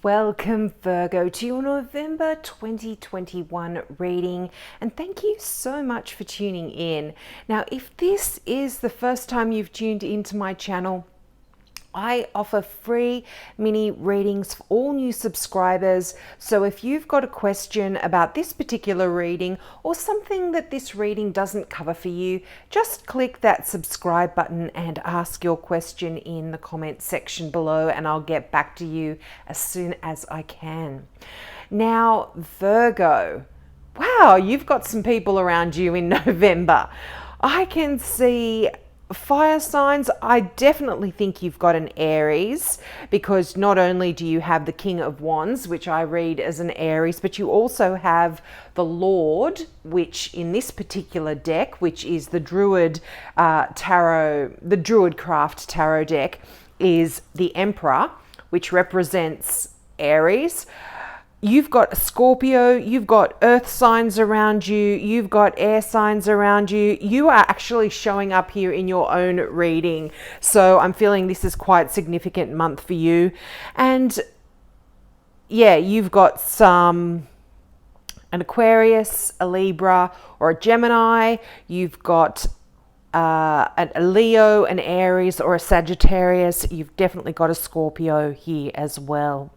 Welcome, Virgo, to your November 2021 reading, and thank you so much for tuning in. Now, if this is the first time you've tuned into my channel, I offer free mini readings for all new subscribers. So if you've got a question about this particular reading or something that this reading doesn't cover for you, just click that subscribe button and ask your question in the comment section below, and I'll get back to you as soon as I can. Now, Virgo, wow, you've got some people around you in November. I can see fire signs. I definitely think you've got an Aries, because not only do you have the King of Wands, which I read as an Aries, but you also have the Lord, which in this particular deck, which is the Druid Tarot, the Druidcraft Tarot deck, is the Emperor, which represents Aries. You've got a Scorpio, you've got earth signs around you, you've got air signs around you. You are actually showing up here in your own reading. So I'm feeling this is quite a significant month for you. And yeah, you've got an Aquarius, a Libra, or a Gemini. You've got a Leo, an Aries, or a Sagittarius. You've definitely got a Scorpio here as well.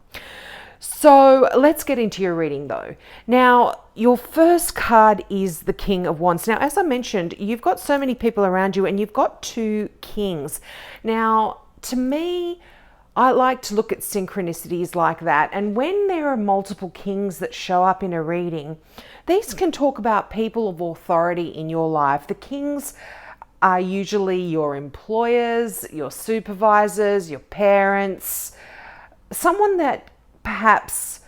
So let's get into your reading though. Now, your first card is the King of Wands. Now, as I mentioned, you've got so many people around you and you've got two kings. Now, to me, I like to look at synchronicities like that. And when there are multiple kings that show up in a reading, these can talk about people of authority in your life. The kings are usually your employers, your supervisors, your parents, someone that perhaps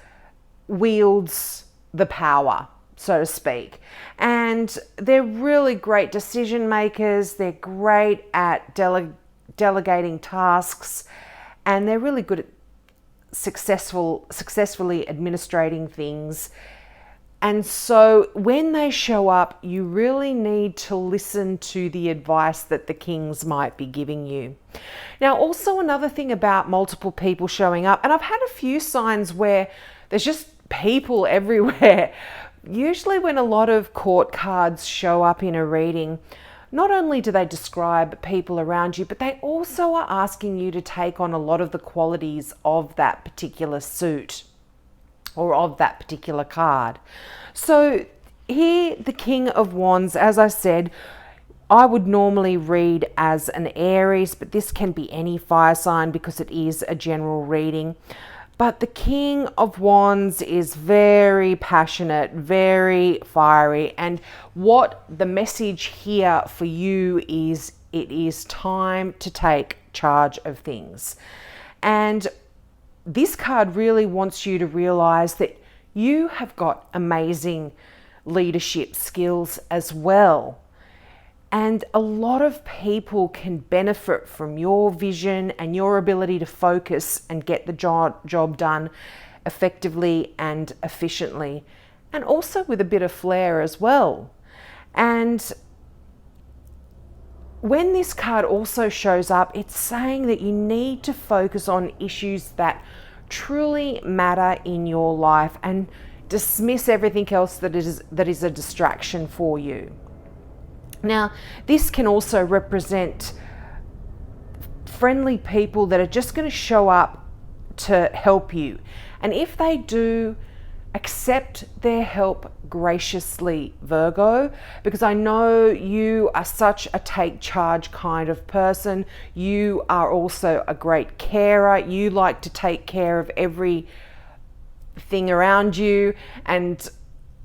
wields the power, so to speak. And they're really great decision makers. They're great at delegating tasks, and they're really good at successfully administrating things. And so when they show up, you really need to listen to the advice that the kings might be giving you. Now, also another thing about multiple people showing up, and I've had a few signs where there's just people everywhere. Usually when a lot of court cards show up in a reading, not only do they describe people around you, but they also are asking you to take on a lot of the qualities of that particular suit or of that particular card. So here, the King of Wands, as I said, I would normally read as an Aries, but this can be any fire sign because it is a general reading. But the King of Wands is very passionate, very fiery. And what the message here for you is, it is time to take charge of things. And this card really wants you to realize that you have got amazing leadership skills as well. And a lot of people can benefit from your vision and your ability to focus and get the job done effectively and efficiently, and also with a bit of flair as well. And when this card also shows up, it's saying that you need to focus on issues that truly matter in your life and dismiss everything else that is a distraction for you. Now, this can also represent friendly people that are just going to show up to help you. And if they do, accept their help graciously, Virgo, because I know you are such a take charge kind of person. You are also a great carer. You like to take care of everything around you, and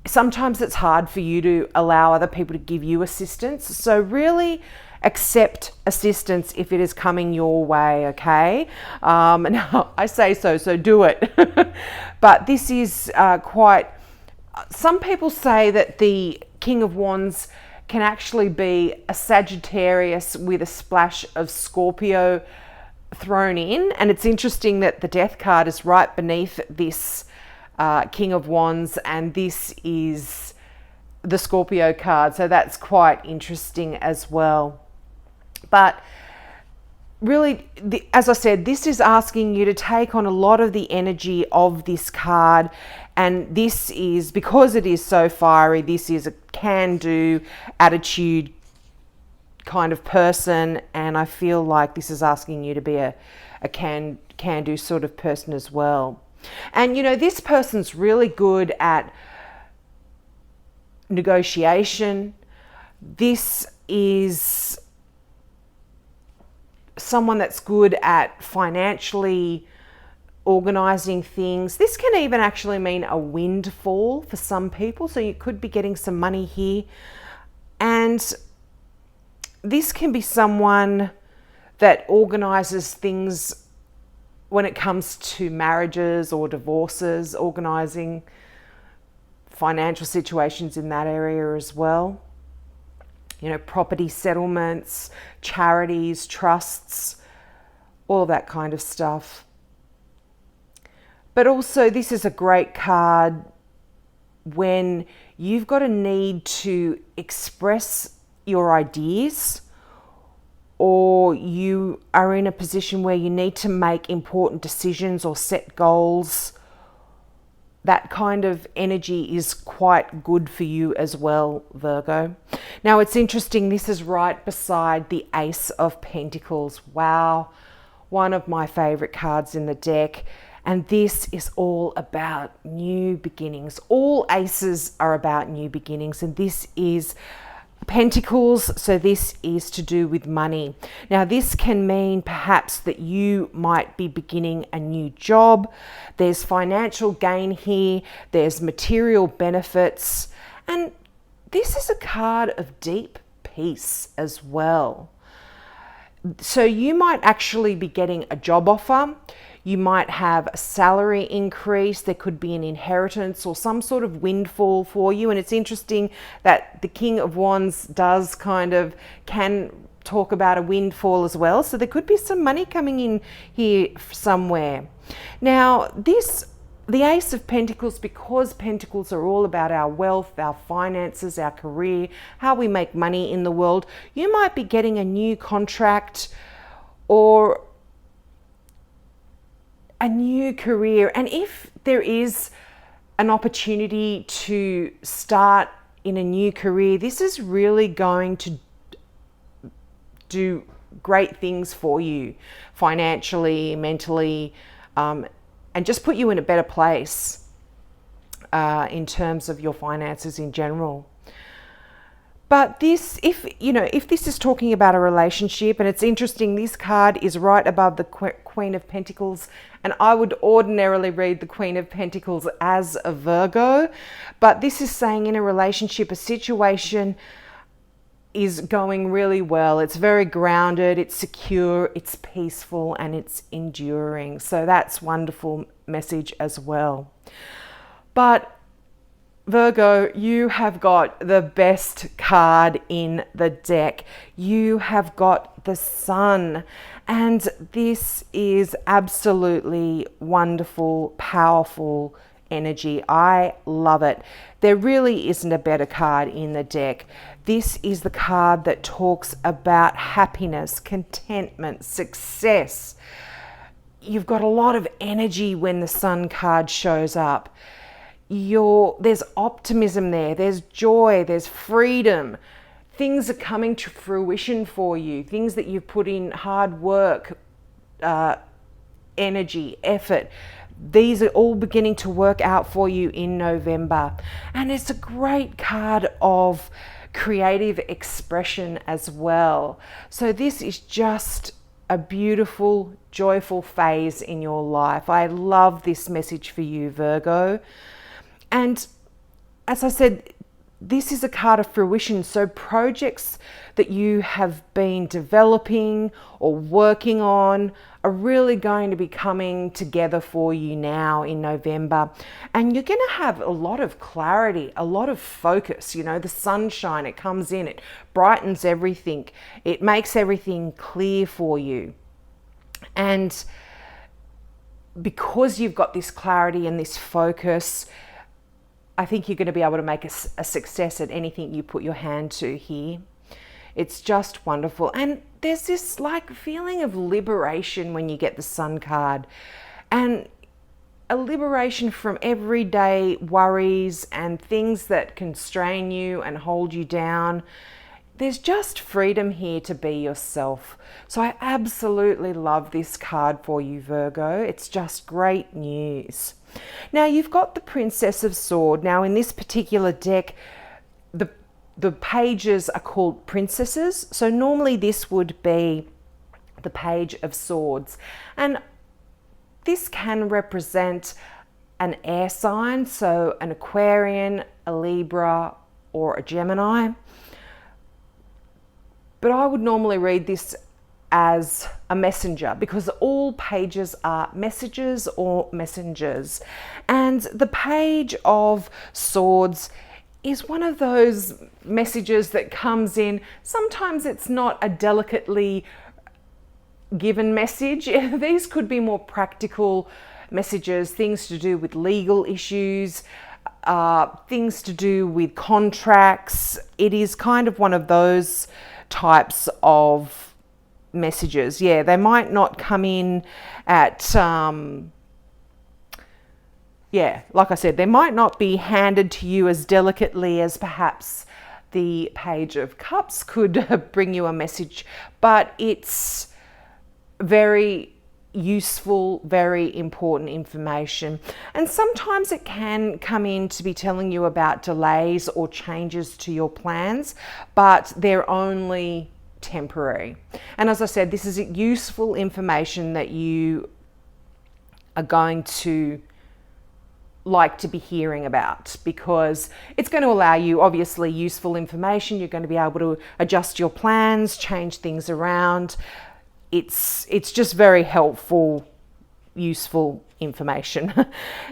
sometimes it's hard for you to allow other people to give you assistance. So really accept assistance if it is coming your way, okay? Now, I say so do it. But this is some people say that the King of Wands can actually be a Sagittarius with a splash of Scorpio thrown in. And it's interesting that the Death card is right beneath this King of Wands, and this is the Scorpio card. So that's quite interesting as well. But really, as I said, this is asking you to take on a lot of the energy of this card. And this is, because it is so fiery, this is a can-do attitude kind of person. And I feel like this is asking you to be a can-do sort of person as well. And, you know, this person's really good at negotiation. This is someone that's good at financially organizing things. This can even actually mean a windfall for some people. So you could be getting some money here. And this can be someone that organizes things when it comes to marriages or divorces, organizing financial situations in that area as well. You know, property settlements, charities, trusts, all of that kind of stuff. But also, this is a great card when you've got a need to express your ideas, or you are in a position where you need to make important decisions or set goals. That kind of energy is quite good for you as well, Virgo. Now, it's interesting, this is right beside the Ace of Pentacles. Wow, one of my favorite cards in the deck. And this is all about new beginnings. All aces are about new beginnings, and this is Pentacles, so this is to do with money. Now, this can mean perhaps that you might be beginning a new job. There's financial gain here. There's material benefits. And this is a card of deep peace as well. So you might actually be getting a job offer. You might have a salary increase. There could be an inheritance or some sort of windfall for you. And it's interesting that the King of Wands can talk about a windfall as well. So there could be some money coming in here somewhere. Now, the Ace of Pentacles, because Pentacles are all about our wealth, our finances, our career, how we make money in the world, you might be getting a new contract or a new career. And if there is an opportunity to start in a new career, this is really going to do great things for you financially, mentally, and just put you in a better place in terms of your finances in general. But this, if this is talking about a relationship, and it's interesting, this card is right above the Queen of Pentacles, and I would ordinarily read the Queen of Pentacles as a Virgo, but this is saying in a relationship, a situation is going really well. It's very grounded, it's secure, it's peaceful, and it's enduring. So that's wonderful message as well. But Virgo, you have got the best card in the deck. You have got the Sun, and this is absolutely wonderful, powerful energy. I love it. There really isn't a better card in the deck. This is the card that talks about happiness, contentment, success. You've got a lot of energy when the Sun card shows up. There's optimism there, there's joy, there's freedom. Things are coming to fruition for you, things that you've put in hard work, energy, effort. These are all beginning to work out for you in November. And it's a great card of creative expression as well. So this is just a beautiful, joyful phase in your life. I love this message for you, Virgo. And as I said, this is a card of fruition. So projects that you have been developing or working on are really going to be coming together for you now in November. And you're going to have a lot of clarity, a lot of focus. You know, the sunshine, it comes in, it brightens everything. It makes everything clear for you. And because you've got this clarity and this focus, I think you're going to be able to make a success at anything you put your hand to here. It's just wonderful. And there's this like feeling of liberation when you get the Sun card, and a liberation from everyday worries and things that constrain you and hold you down. There's just freedom here to be yourself. So I absolutely love this card for you, Virgo. It's just great news. Now you've got the Princess of Swords. Now in this particular deck, the pages are called princesses. So normally this would be the Page of Swords. And this can represent an air sign, so an Aquarian, a Libra, or a Gemini. But I would normally read this as a messenger, because all pages are messages or messengers. And the Page of Swords is one of those messages that comes in. Sometimes it's not a delicately given message. These could be more practical messages, things to do with legal issues, things to do with contracts. It is kind of one of those types of messages. Yeah, they might not come in at like I said, they might not be handed to you as delicately as perhaps the Page of Cups could bring you a message, but it's very useful, very important information. And sometimes it can come in to be telling you about delays or changes to your plans, but they're only temporary. And as I said, this is useful information that you are going to like to be hearing about, because it's going to allow you, obviously, useful information. You're going to be able to adjust your plans, change things around. It's just very helpful, useful information.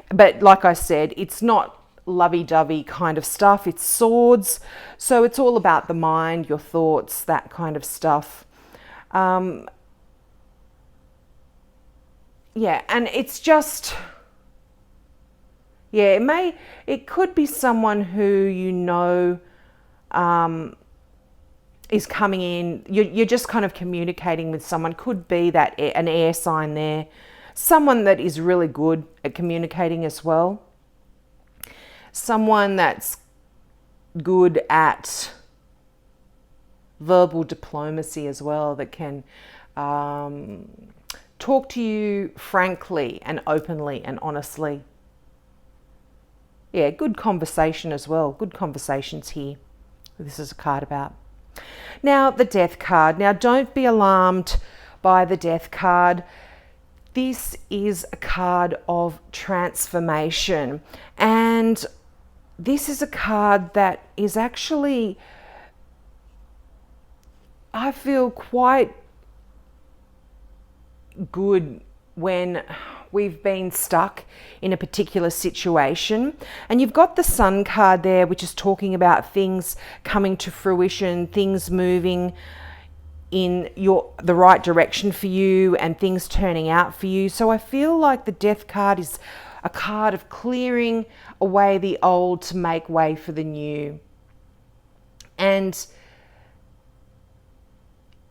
But like I said, it's not lovey-dovey kind of stuff. It's swords. So it's all about the mind, your thoughts, that kind of stuff. Yeah, and it's just, yeah, it could be someone who you know is coming in. You're just kind of communicating with someone. Could be that an air sign there. Someone that is really good at communicating as well. Someone that's good at verbal diplomacy as well, that can talk to you frankly and openly and honestly. Yeah, good conversation as well. Good conversations here. This is a card about. Now, the Death card. Now, don't be alarmed by the Death card. This is a card of transformation. And this is a card that is actually, I feel, quite good when we've been stuck in a particular situation. And you've got the Sun card there, which is talking about things coming to fruition, things moving in the right direction for you, and things turning out for you. So I feel like the Death card is a card of clearing away the old to make way for the new. And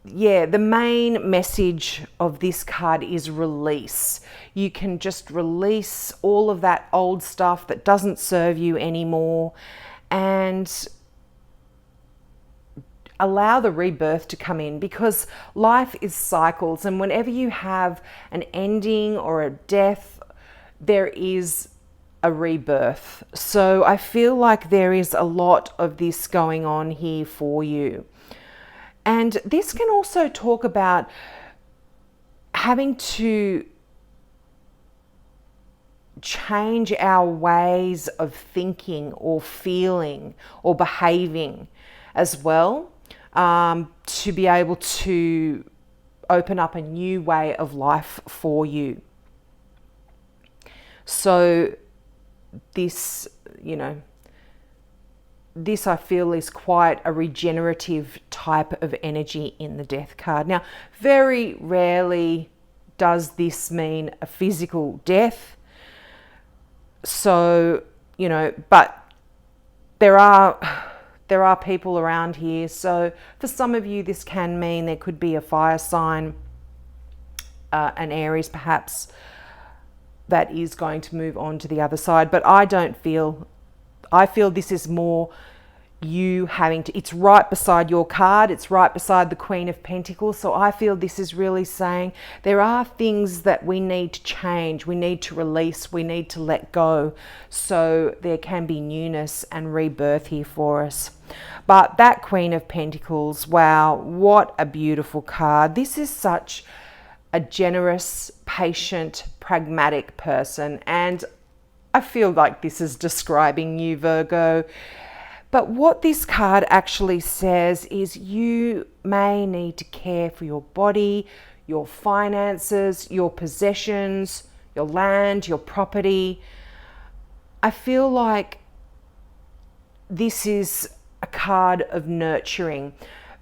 yeah, the main message of this card is release. You can just release all of that old stuff that doesn't serve you anymore, and allow the rebirth to come in, because life is cycles, and whenever you have an ending or a death, there is a rebirth. So I feel like there is a lot of this going on here for you. And this can also talk about having to change our ways of thinking or feeling or behaving as well, to be able to open up a new way of life for you. So this, this I feel is quite a regenerative type of energy in the Death card. Now, very rarely does this mean a physical death. So, but there are there are people around here. So for some of you, this can mean there could be a fire sign, an Aries perhaps, that is going to move on to the other side. But I feel this is more you having to, it's right beside your card, it's right beside the Queen of Pentacles. So I feel this is really saying there are things that we need to change, we need to release, we need to let go, so there can be newness and rebirth here for us. But that Queen of Pentacles, wow, what a beautiful card. This is such a generous, patient, pragmatic person, and I feel like this is describing you, Virgo. But what this card actually says is you may need to care for your body, your finances, your possessions, your land, your property. I feel like this is a card of nurturing.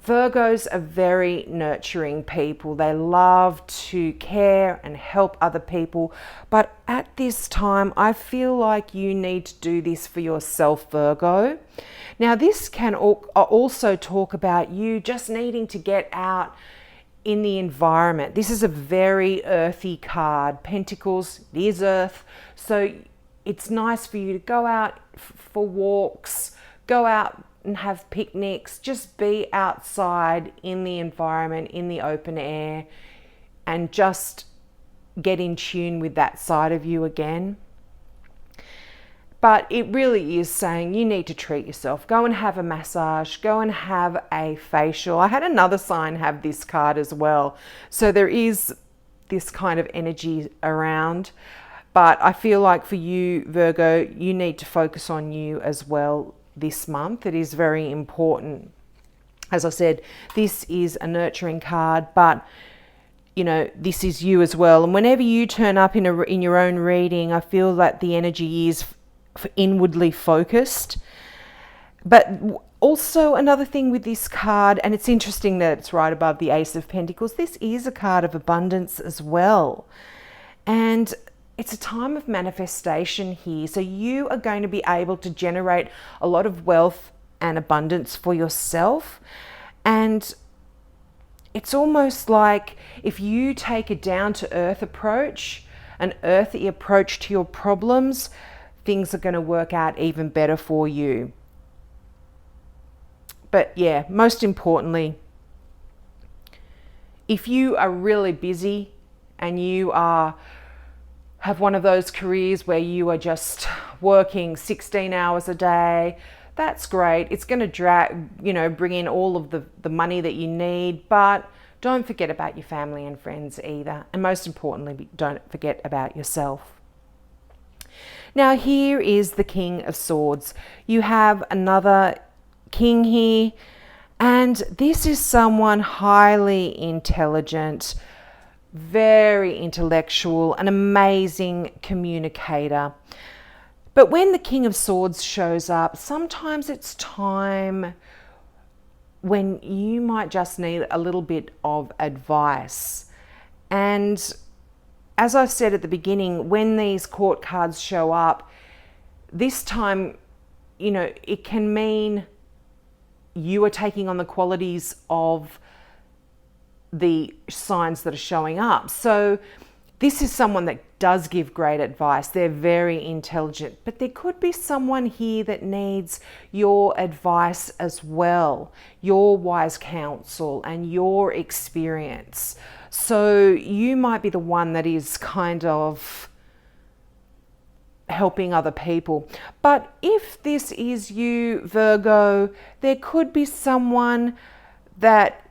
Virgos are very nurturing people. They love to care and help other people. But at this time, I feel like you need to do this for yourself, Virgo. Now, this can also talk about you just needing to get out in the environment. This is a very earthy card. Pentacles, it is earth. So it's nice for you to go out for walks, go out and have picnics, just be outside in the environment, in the open air, and just get in tune with that side of you again. But it really is saying you need to treat yourself. Go and have a massage, go and have a facial. I had another sign have this card as well. So there is this kind of energy around. But I feel like for you, Virgo, you need to focus on you as well this month. It is very important. As I said, this is a nurturing card, but you know, this is you as well. And whenever you turn up in your own reading, I feel that the energy is inwardly focused. But also another thing with this card, and it's interesting that it's right above the Ace of Pentacles, this is a card of abundance as well. And it's a time of manifestation here. So you are going to be able to generate a lot of wealth and abundance for yourself. And it's almost like if you take a down-to-earth approach, an earthy approach to your problems, things are going to work out even better for you. But yeah, most importantly, if you are really busy and you have one of those careers where you are just working 16 hours a day, that's great. It's going to bring in all of the money that you need, but don't forget about your family and friends either. And most importantly, don't forget about yourself. Now here is the King of Swords. You have another king here, and this is someone highly intelligent, very intellectual, an amazing communicator. But when the King of Swords shows up, sometimes it's time when you might just need a little bit of advice. And as I've said at the beginning, when these court cards show up, this time, you know, it can mean you are taking on the qualities of the signs that are showing up. So this is someone that does give great advice. They're very intelligent, but there could be someone here that needs your advice as well, your wise counsel and your experience. So you might be the one that is kind of helping other people. But if this is you, Virgo, there could be someone that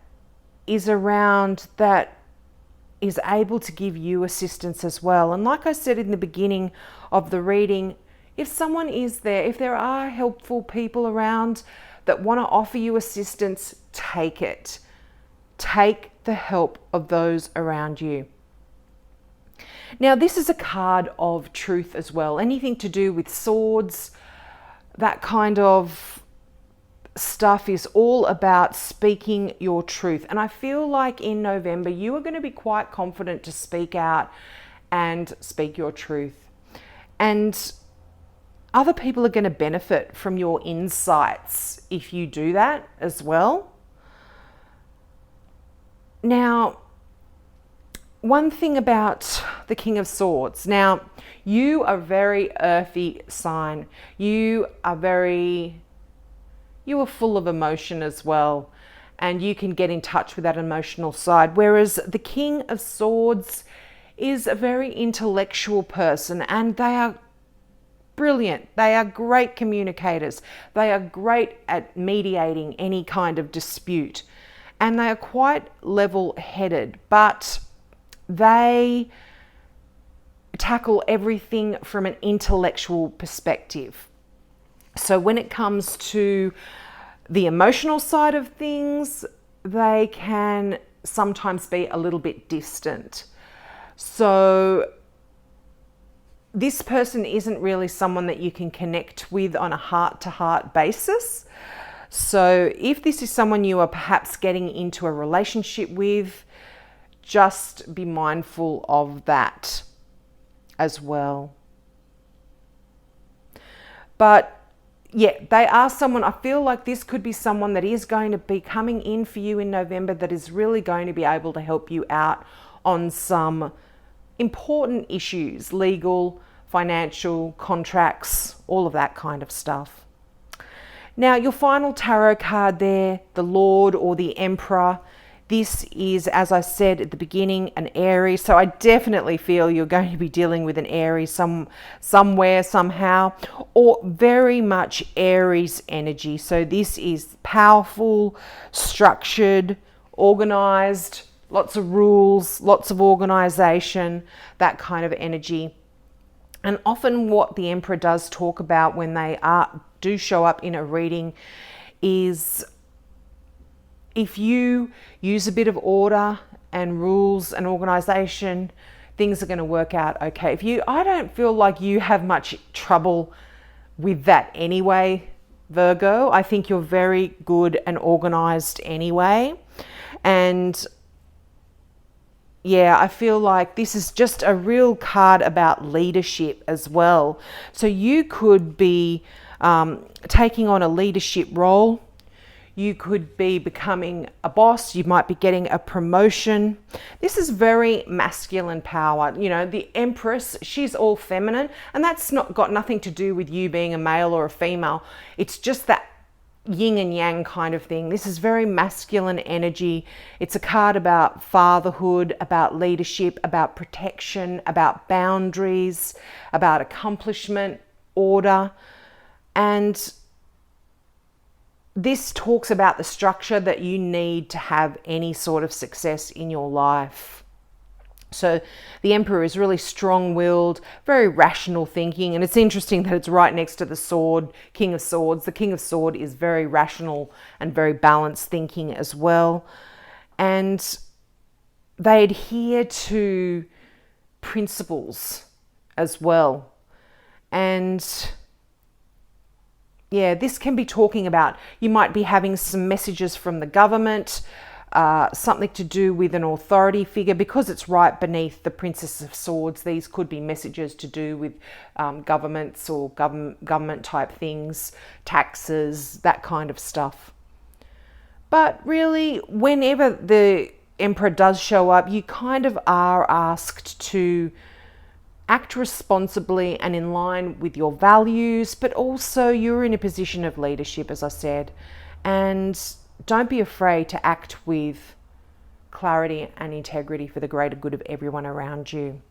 is around that is able to give you assistance as well. And like I said in the beginning of the reading, if someone is there, if there are helpful people around that want to offer you assistance, take it. Take the help of those around you. Now, this is a card of truth as well. Anything to do with swords, that kind of stuff is all about speaking your truth. And I feel like in November, you are going to be quite confident to speak out and speak your truth. And other people are going to benefit from your insights if you do that as well. Now, one thing about the King of Swords. Now, you are very earthy sign. You are full of emotion as well. And you can get in touch with that emotional side. Whereas the King of Swords is a very intellectual person, and they are brilliant. They are great communicators. They are great at mediating any kind of dispute. And they are quite level-headed, but they tackle everything from an intellectual perspective. So when it comes to the emotional side of things, they can sometimes be a little bit distant. So this person isn't really someone that you can connect with on a heart-to-heart basis. So if this is someone you are perhaps getting into a relationship with, just be mindful of that as well. But yeah, they are someone, I feel like this could be someone that is going to be coming in for you in November, that is really going to be able to help you out on some important issues, legal, financial, contracts, all of that kind of stuff. Now, your final tarot card there, the Lord or the Emperor. This is, as I said at the beginning, an Aries. So I definitely feel you're going to be dealing with an Aries somewhere, somehow, or very much Aries energy. So this is powerful, structured, organized, lots of rules, lots of organization, that kind of energy. And often what the Emperor does talk about when they do show up in a reading is, if you use a bit of order and rules and organization, things are going to work out okay. I don't feel like you have much trouble with that anyway, Virgo. I think you're very good and organized anyway. And yeah, I feel like this is just a real card about leadership as well. So you could be taking on a leadership role. You could be becoming a boss. You might be getting a promotion. This is very masculine power. You know, the Empress, she's all feminine, and that's not got nothing to do with you being a male or a female. It's just that yin and yang kind of thing. This is very masculine energy. It's a card about fatherhood, about leadership, about protection, about boundaries, about accomplishment, order. And this talks about the structure that you need to have any sort of success in your life. So the Emperor is really strong-willed, very rational thinking. And it's interesting that it's right next to the Sword, King of Swords. The King of Swords is very rational and very balanced thinking as well. And they adhere to principles as well. And yeah, this can be talking about, you might be having some messages from the government, something to do with an authority figure, because it's right beneath the Princess of Swords. These could be messages to do with governments or government type things, taxes, that kind of stuff. But really, whenever the Emperor does show up, you kind of are asked to act responsibly and in line with your values, but also you're in a position of leadership, as I said, and don't be afraid to act with clarity and integrity for the greater good of everyone around you.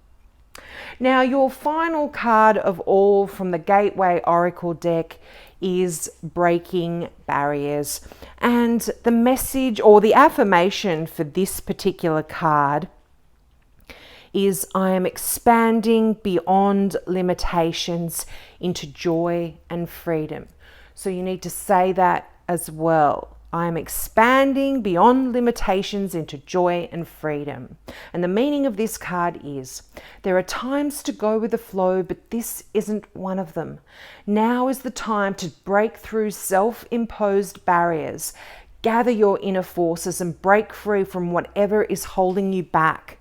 Now, your final card of all from the Gateway Oracle deck is breaking barriers. And the message or the affirmation for this particular card is, I am expanding beyond limitations into joy and freedom. So you need to say that as well. I am expanding beyond limitations into joy and freedom. And the meaning of this card is, there are times to go with the flow, but this isn't one of them. Now is the time to break through self-imposed barriers, gather your inner forces and break free from whatever is holding you back.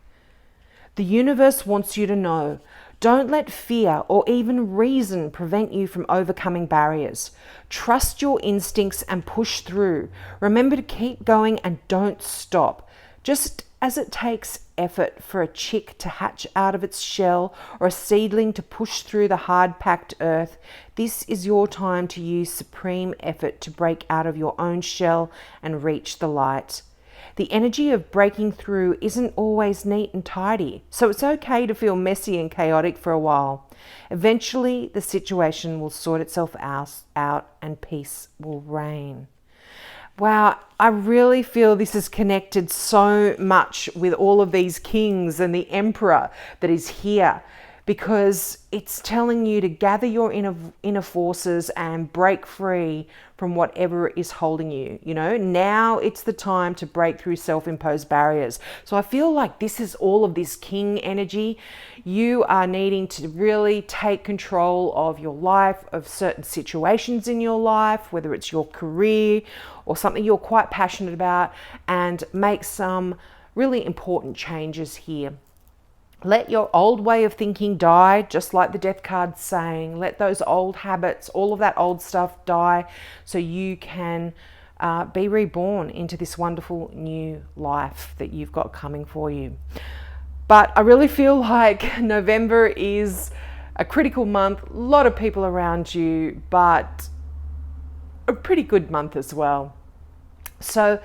The universe wants you to know, Don't let fear or even reason prevent you from overcoming barriers. Trust your instincts and push through. Remember to keep going and don't stop. Just as it takes effort for a chick to hatch out of its shell or a seedling to push through the hard-packed earth, this is your time to use supreme effort to break out of your own shell and reach the light. The energy of breaking through isn't always neat and tidy, so it's okay to feel messy and chaotic for a while. Eventually, the situation will sort itself out and peace will reign. Wow, I really feel this is connected so much with all of these kings and the emperor that is here, because it's telling you to gather your inner forces and break free from whatever is holding you. You know, now it's the time to break through self-imposed barriers. So I feel like this is all of this king energy. You are needing to really take control of your life, of certain situations in your life, whether it's your career or something you're quite passionate about, and make some really important changes here. Let your old way of thinking die, just like the death card's saying. Let those old habits, all of that old stuff die, so you can be reborn into this wonderful new life that you've got coming for you. But I really feel like November is a critical month. A lot of people around you, but a pretty good month as well. So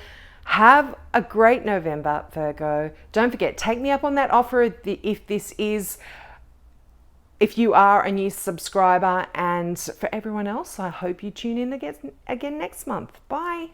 have a great November, Virgo. Don't forget, take me up on that offer if you are a new subscriber. And for everyone else, I hope you tune in again next month. Bye.